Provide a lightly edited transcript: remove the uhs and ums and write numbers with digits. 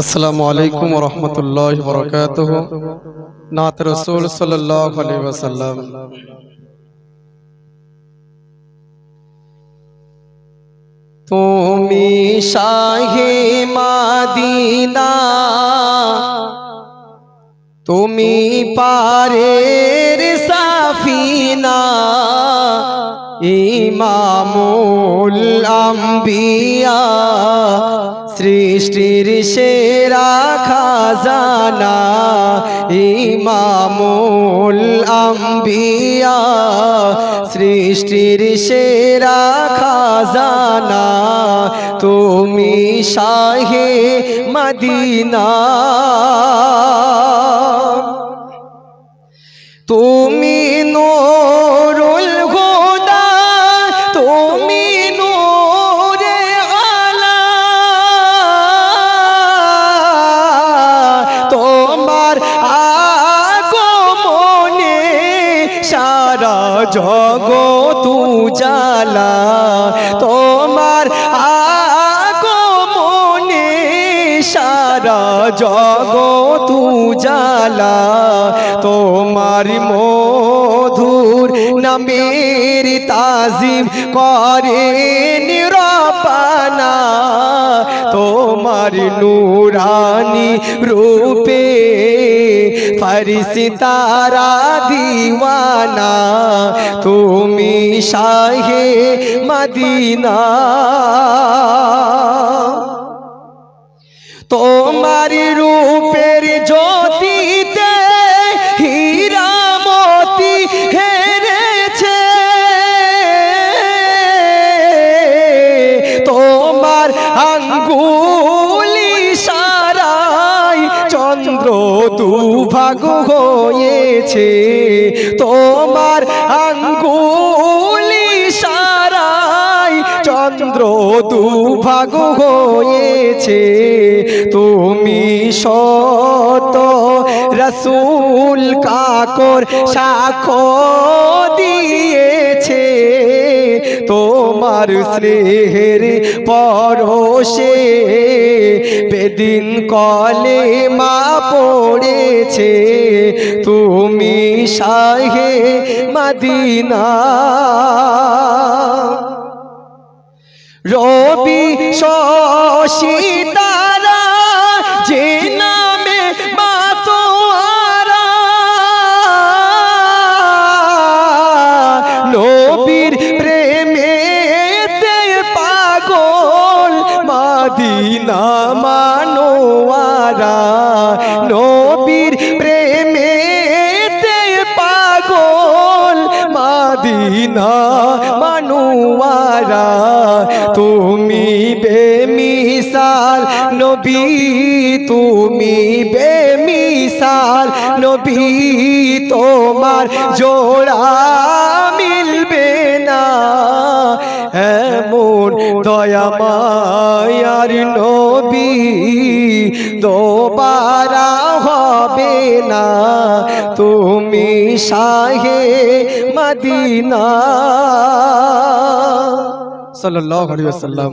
আসসালামু আলাইকুম ওয়া রাহমাতুল্লাহি ওয়া বারাকাতুহু। নাত রাসূল সাল্লাল্লাহু আলাইহি ওয়াসাল্লাম। তুমি শাহে মদিনা, তুমি পারের সাফিনা, ইমামুল আম্বিয়া, সৃষ্টির সেরা খাজানা, ইমামুল আম্বিয়া, সৃষ্টির সেরা খাজানা, তুমি শাহে মদিনা। তুমি নূরুল হুদা, তুমি নূরে আলা, তোমার আগমনে সারা জগৎ উজালা, তোমার আগমনে সারা জগৎ উজালা, তোমার মধুর নামের তাজিম করে নিরপানা, তোমার নূরানি রূপে ফরিস্তারা দিওয়ানা, তুমি শাহে মদিনা। তোমার রূপের জ্যোতিতে হীরা মতি হেরেছে, তোমার আঙ্গুলি সারাই চন্দ্র দুভাগ হয়েছে, তোমার আঙ্গুলি সারাই চন্দ্র দুভাগ হয়েছে, তুমি শত রসুল কাকর সাক্ষ্য দিয়েছে, তোমার স্নেহের পরশে বেদিন কলেমা পড়েছে, তুমি শাহে মদিনা। রবি শশী তারা যে নামে মাতোয়ারা, নবীর প্রেমেতে পাগল মদিনা মানোয়ারা, নবীর প্রেমেতে পাগল মদিনা মানোয়ারা, তুমি বেমিসাল নবী, তুমি বেমিসাল নবী, তোমার জোড়া মিলবে না, এমন দয়া মায়ার নবী দোবারা হবে না, তুমি শাহে মদিনা সাল্লাল্লাহু আলাইহি ওয়াসাল্লাম।